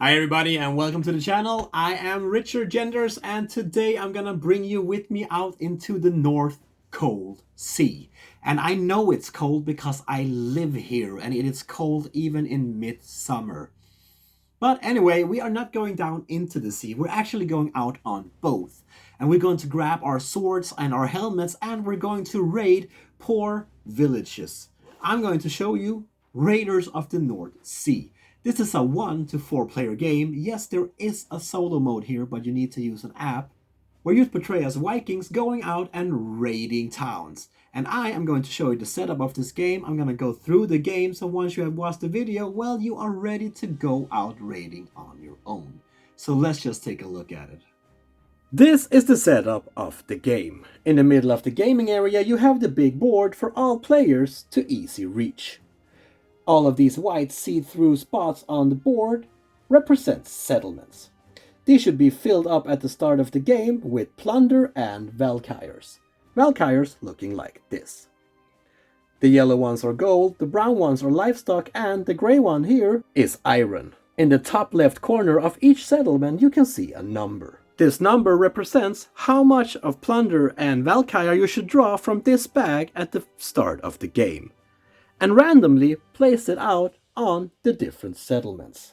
Hi everybody and welcome to the channel. I am Richard Genders and today I'm gonna bring you with me out into the North Cold Sea. And I know it's cold because I live here and it is cold even in midsummer. But anyway, we are not going down into the sea. We're actually going out on both. And we're going to grab our swords and our helmets and we're going to raid poor villages. I'm going to show you Raiders of the North Sea. This is a 1 to 4 player game. Yes, there is a solo mode here, but you need to use an app where you portray as Vikings going out and raiding towns. And I am going to show you the setup of this game. I'm going to go through the game, so once you have watched the video, well, you are ready to go out raiding on your own. So let's just take a look at it. This is the setup of the game. In the middle of the gaming area, you have the big board for all players to easy reach. All of these white see-through spots on the board represent settlements. These should be filled up at the start of the game with plunder and Valkyries. Valkyries looking like this. The yellow ones are gold, the brown ones are livestock, and the gray one here is iron. In the top left corner of each settlement you can see a number. This number represents how much of plunder and Valkyrie you should draw from this bag at the start of the game, and randomly place it out on the different settlements.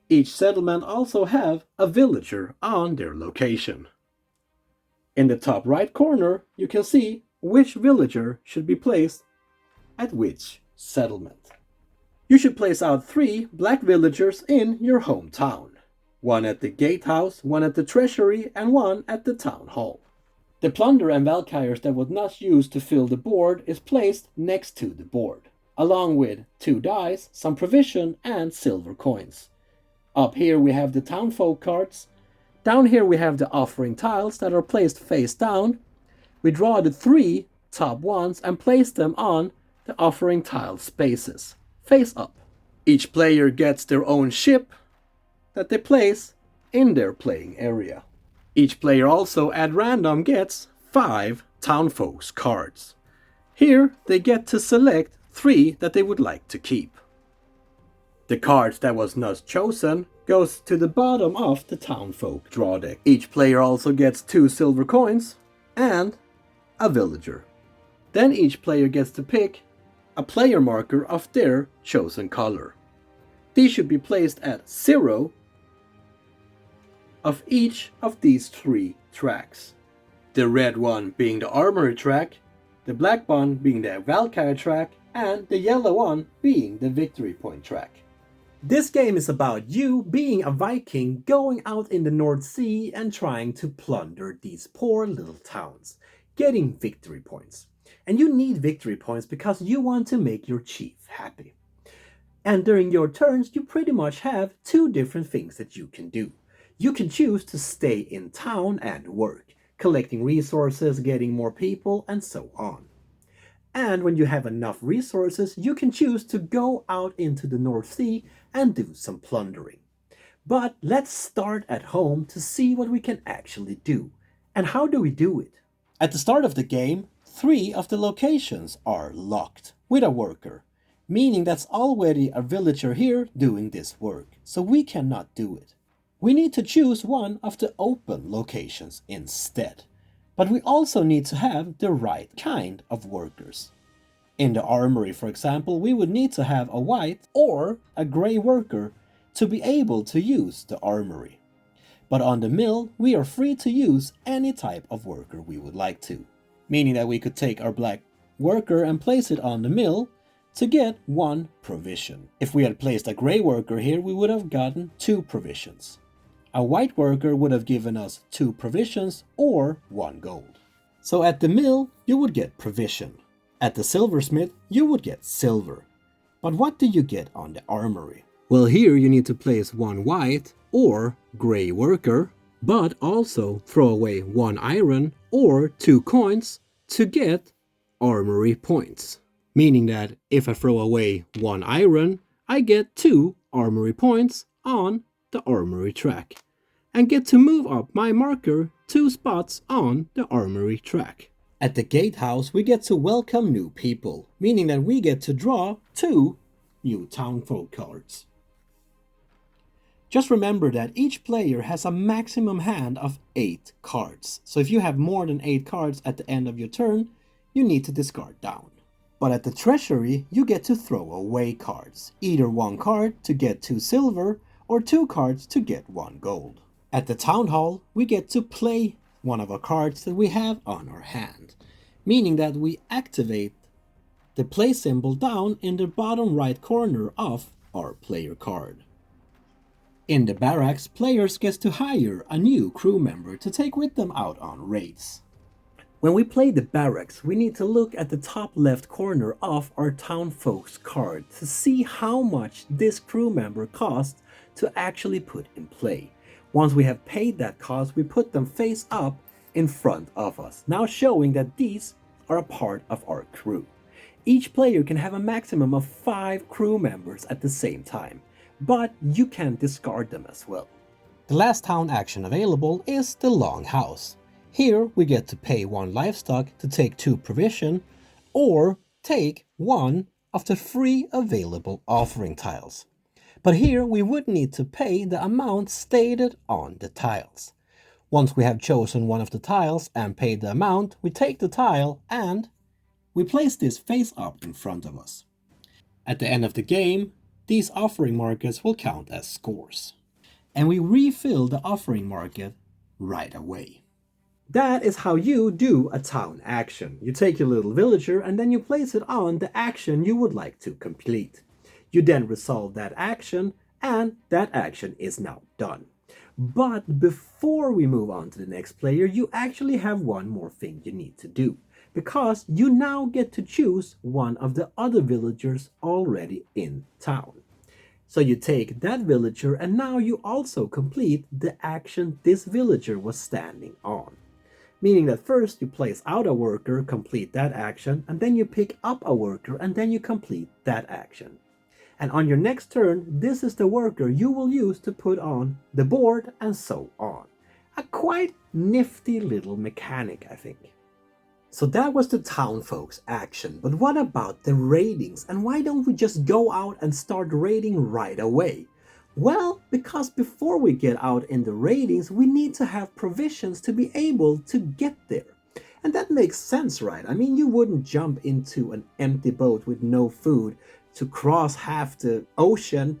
Each settlement also have a villager on their location. In the top right corner you can see which villager should be placed at which settlement. You should place out 3 black villagers in your hometown. 1 at the gatehouse, 1 at the treasury, and 1 at the town hall. The plunder and Valkyries that was not used to fill the board is placed next to the board, along with 2 dice, some provision, and silver coins. Up here we have the townfolk cards. Down here we have the offering tiles that are placed face down. We draw the 3 top ones and place them on the offering tile spaces, face up. Each player gets their own ship that they place in their playing area. Each player also at random gets 5 townfolk's cards. Here they get to select 3 that they would like to keep. The cards that was not chosen goes to the bottom of the townfolk draw deck. Each player also gets 2 silver coins and a villager. Then each player gets to pick a player marker of their chosen color. These should be placed at 0 of each of these 3 tracks. The red one being the armory track, the black one being the Valkyrie track, and the yellow one being the victory point track. This game is about you being a Viking going out in the North Sea and trying to plunder these poor little towns, getting victory points. And you need victory points because you want to make your chief happy. And during your turns you pretty much have 2 different things that you can do. You can choose to stay in town and work, collecting resources, getting more people, and so on. And when you have enough resources, you can choose to go out into the North Sea and do some plundering. But let's start at home to see what we can actually do. And how do we do it? At the start of the game, 3 of the locations are locked with a worker, meaning that's already a villager here doing this work, so we cannot do it. We need to choose one of the open locations instead. But we also need to have the right kind of workers. In the armory, for example, we would need to have a white or a gray worker to be able to use the armory. But on the mill, we are free to use any type of worker we would like to. Meaning that we could take our black worker and place it on the mill to get 1 provision. If we had placed a gray worker here, we would have gotten 2 provisions. A white worker would have given us 2 provisions or 1 gold. So at the mill, you would get provision. At the silversmith, you would get silver. But what do you get on the armory? Well, here you need to place 1 white or gray worker, but also throw away 1 iron or 2 coins to get armory points. Meaning that if I throw away 1 iron, I get 2 armory points on the armory track and get to move up my marker 2 spots on the armory track. At the gatehouse we get to welcome new people, meaning that we get to draw 2 new townfolk cards. Just remember that each player has a maximum hand of 8 cards. So if you have more than 8 cards at the end of your turn, you need to discard down. But at the treasury, you get to throw away cards. Either 1 card to get 2 silver, or 2 cards to get 1 gold. At the town hall, we get to play one of our cards that we have on our hand, meaning that we activate the play symbol down in the bottom right corner of our player card. In the barracks, players get to hire a new crew member to take with them out on raids. When we play the barracks, we need to look at the top left corner of our townfolk's card to see how much this crew member costs to actually put in play. Once we have paid that cost, we put them face up in front of us, now showing that these are a part of our crew. Each player can have a maximum of 5 crew members at the same time, but you can discard them as well. The last town action available is the Longhouse. Here we get to pay 1 livestock to take 2 provision, or take 1 of the 3 available offering tiles. But here we would need to pay the amount stated on the tiles. Once we have chosen one of the tiles and paid the amount, we take the tile and we place this face up in front of us. At the end of the game, these offering markets will count as scores. And we refill the offering market right away. That is how you do a town action. You take your little villager and then you place it on the action you would like to complete. You then resolve that action and that action is now done. But before we move on to the next player, you actually have one more thing you need to do, because you now get to choose one of the other villagers already in town. So you take that villager and now you also complete the action this villager was standing on. Meaning that first you place out a worker, complete that action, and then you pick up a worker and then you complete that action. And on your next turn, this is the worker you will use to put on the board and so on. A quite nifty little mechanic, I think. So that was the townfolk's action, but what about the raidings? And why don't we just go out and start raiding right away? Well, because before we get out in the raidings, we need to have provisions to be able to get there. And that makes sense, right? I mean, you wouldn't jump into an empty boat with no food to cross half the ocean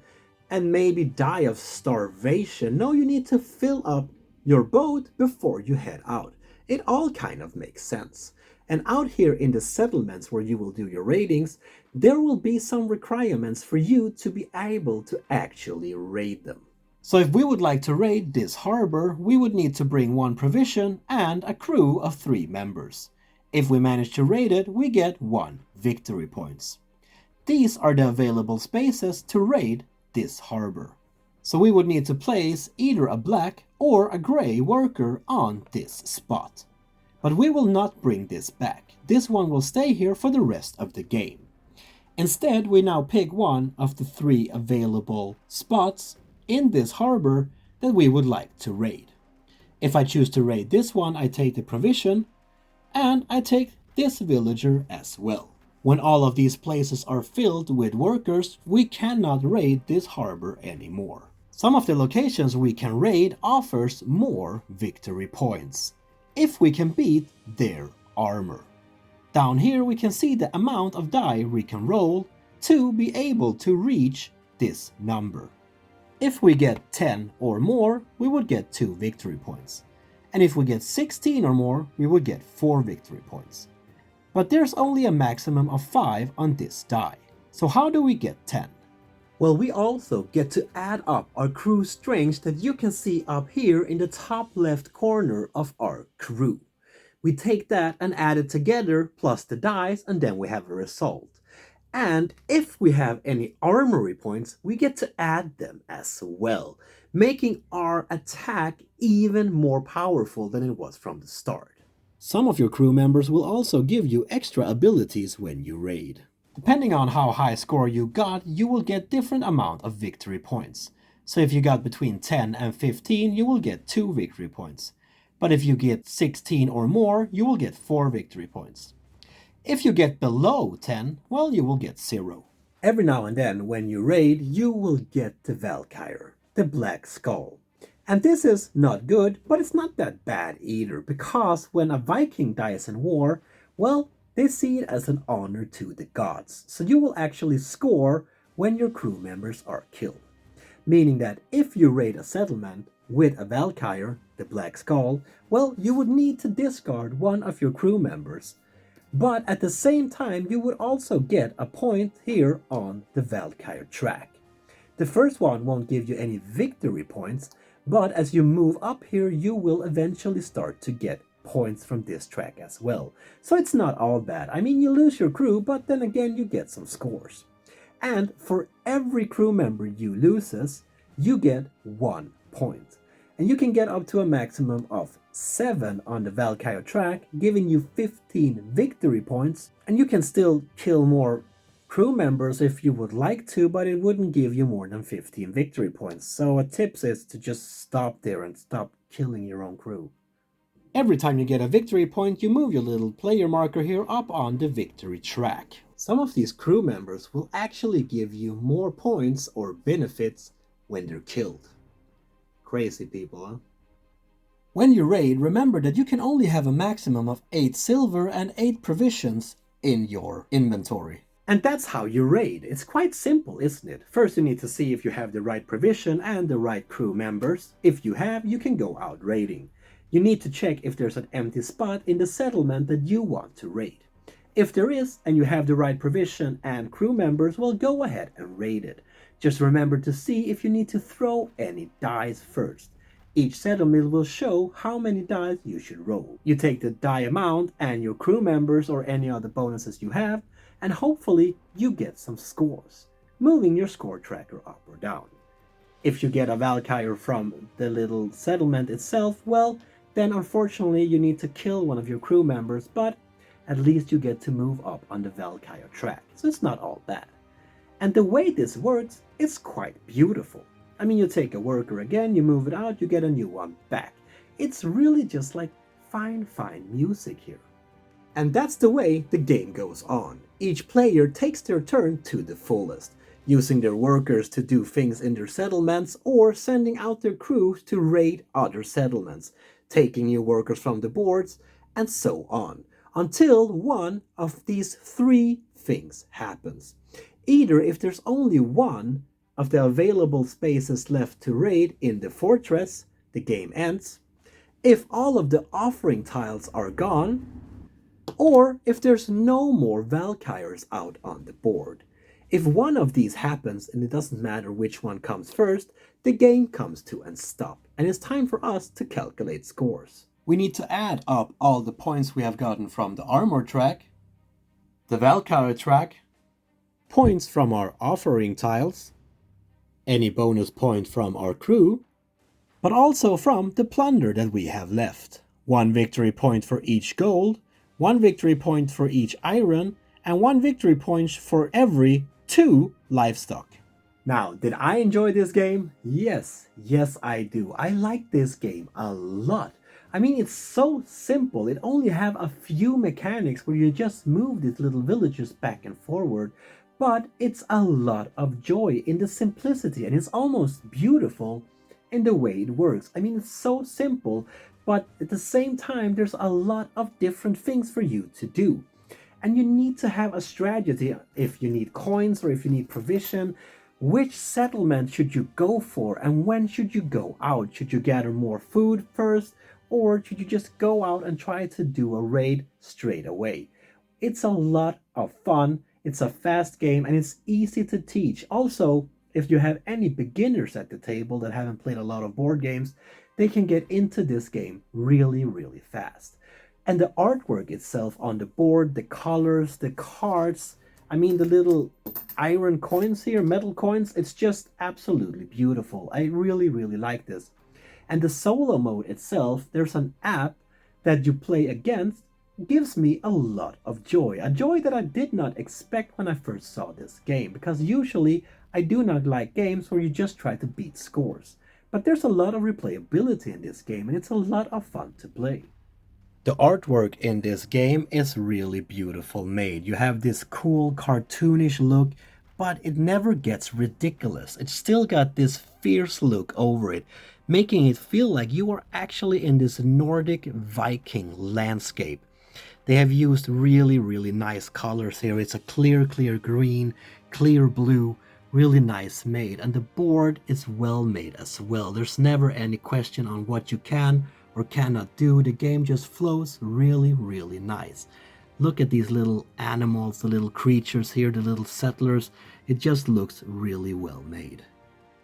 and maybe die of starvation. No, you need to fill up your boat before you head out. It all kind of makes sense. And out here in the settlements where you will do your raidings, there will be some requirements for you to be able to actually raid them. So if we would like to raid this harbor, we would need to bring 1 provision and a crew of 3 members. If we manage to raid it, we get 1 victory points. These are the available spaces to raid this harbor. So we would need to place either a black or a gray worker on this spot. But we will not bring this back. This one will stay here for the rest of the game. Instead, we now pick one of the 3 available spots in this harbor that we would like to raid. If I choose to raid this one, I take the provision and I take this villager as well. When all of these places are filled with workers, we cannot raid this harbor anymore. Some of the locations we can raid offers more victory points, if we can beat their armor. Down here we can see the amount of die we can roll to be able to reach this number. If we get 10 or more, we would get 2 victory points. And if we get 16 or more, we would get 4 victory points. But there's only a maximum of 5 on this die. So how do we get 10? Well, we also get to add up our crew strength that you can see up here in the top left corner of our crew. We take that and add it together plus the dice, and then we have a result. And if we have any armory points, we get to add them as well, making our attack even more powerful than it was from the start. Some of your crew members will also give you extra abilities when you raid. Depending on how high score you got, you will get different amount of victory points. So if you got between 10 and 15, you will get 2 victory points. But if you get 16 or more, you will get 4 victory points. If you get below 10, well, you will get 0. Every now and then when you raid, you will get the Valkyrie. the Black Skull. And this is not good, but it's not that bad either, because when a Viking dies in war, well, they see it as an honor to the gods. So you will actually score when your crew members are killed. Meaning that if you raid a settlement with a Valkyrie, the Black Skull, well, you would need to discard one of your crew members. But at the same time, you would also get a point here on the Valkyrie track. The first one won't give you any victory points, but as you move up here, you will eventually start to get points from this track as well. So it's not all bad. I mean, you lose your crew, but then again, you get some scores. And for every crew member you loses, you get 1 point. And you can get up to a maximum of 7 on the Valkyrie track, giving you 15 victory points. And you can still kill more crew members if you would like to, but it wouldn't give you more than 15 victory points. So a tip is to just stop there and stop killing your own crew. Every time you get a victory point, you move your little player marker here up on the victory track. Some of these crew members will actually give you more points or benefits when they're killed. Crazy people, huh? When you raid, remember that you can only have a maximum of 8 silver and 8 provisions in your inventory. And that's how you raid. It's quite simple, isn't it? First you need to see if you have the right provision and the right crew members. If you have, you can go out raiding. You need to check if there's an empty spot in the settlement that you want to raid. If there is, and you have the right provision and crew members, well, go ahead and raid it. Just remember to see if you need to throw any dice first. Each settlement will show how many dice you should roll. You take the die amount and your crew members or any other bonuses you have, and hopefully you get some scores, moving your score tracker up or down. If you get a Valkyrie from the little settlement itself, well, then unfortunately you need to kill one of your crew members, but at least you get to move up on the Valkyrie track, so it's not all bad. And the way this works is quite beautiful. I mean, you take a worker again, you move it out, you get a new one back. It's really just like fine music here. And that's the way the game goes on. Each player takes their turn to the fullest, using their workers to do things in their settlements or sending out their crews to raid other settlements, taking new workers from the boards, and so on, until one of these 3 things happens. Either if there's only one of the available spaces left to raid in the fortress, the game ends. If all of the offering tiles are gone, or if there's no more Valkyries out on the board. If one of these happens, and it doesn't matter which one comes first, the game comes to a stop, and it's time for us to calculate scores. We need to add up all the points we have gotten from the armor track, the Valkyrie track, points from our offering tiles, any bonus point from our crew, but also from the plunder that we have left. 1 victory point for each gold, 1 victory point for each iron, and 1 victory point for every 2 livestock. Now, did I enjoy this game? Yes, I do. I like this game a lot. I mean, it's so simple. It only have a few mechanics where you just move these little villages back and forward, but it's a lot of joy in the simplicity, and it's almost beautiful in the way it works. I mean, it's so simple, but at the same time, there's a lot of different things for you to do. And you need to have a strategy if you need coins or if you need provision. Which settlement should you go for, and when should you go out? Should you gather more food first, or should you just go out and try to do a raid straight away? It's a lot of fun, it's a fast game, and it's easy to teach. Also, if you have any beginners at the table that haven't played a lot of board games, they can get into this game really fast. And the artwork itself on the board, the colors, the cards, I mean the little iron coins here, metal coins, it's just absolutely beautiful. I really like this. And the solo mode itself, there's an app that you play against, gives me a lot of joy. A joy that I did not expect when I first saw this game, because usually I do not like games where you just try to beat scores. But there's a lot of replayability in this game, and it's a lot of fun to play. The artwork in this game is really beautiful made. You have this cool cartoonish look, but it never gets ridiculous. It's still got this fierce look over it, making it feel like you are actually in this Nordic Viking landscape. They have used really, really nice colors here. It's a clear green, clear blue, really nice made. And the board is well made as well. There's never any question on what you can or cannot do. The game just flows really, really nice. Look at these little animals, the little creatures here, the little settlers. It just looks really well made.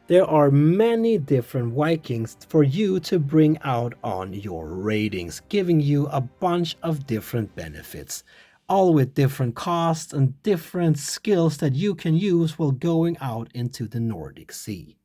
There are many different Vikings for you to bring out on your ratings, giving you a bunch of different benefits, all with different costs and different skills that you can use while going out into the Nordic Sea.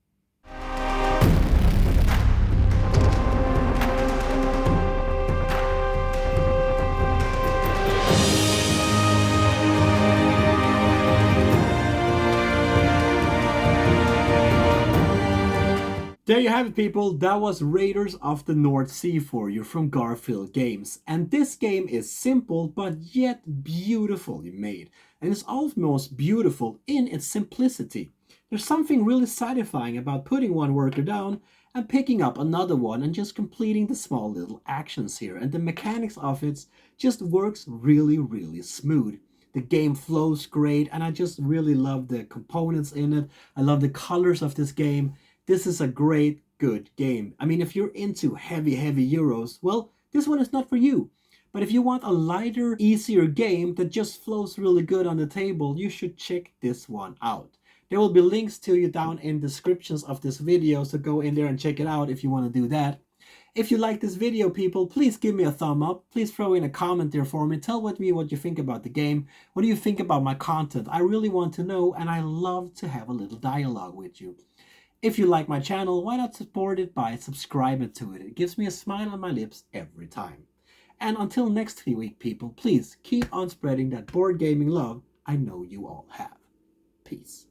There you have it, people. That was Raiders of the North Sea for you from Garfield Games. And this game is simple but yet beautifully made. And it's almost beautiful in its simplicity. There's something really satisfying about putting one worker down and picking up another one and just completing the small little actions here. And the mechanics of it just works really, really smooth. The game flows great, and I just really love the components in it. I love the colors of this game. This is a great, good game. I mean, if you're into heavy Euros, well, this one is not for you. But if you want a lighter, easier game that just flows really good on the table, you should check this one out. There will be links to you down in descriptions of this video, so go in there and check it out if you want to do that. If you like this video, people, please give me a thumb up. Please throw in a comment there for me. Tell me what you think about the game. What do you think about my content? I really want to know, and I love to have a little dialogue with you. If you like my channel, why not support it by subscribing to it? It gives me a smile on my lips every time. And until next week, people, please keep on spreading that board gaming love I know you all have. Peace.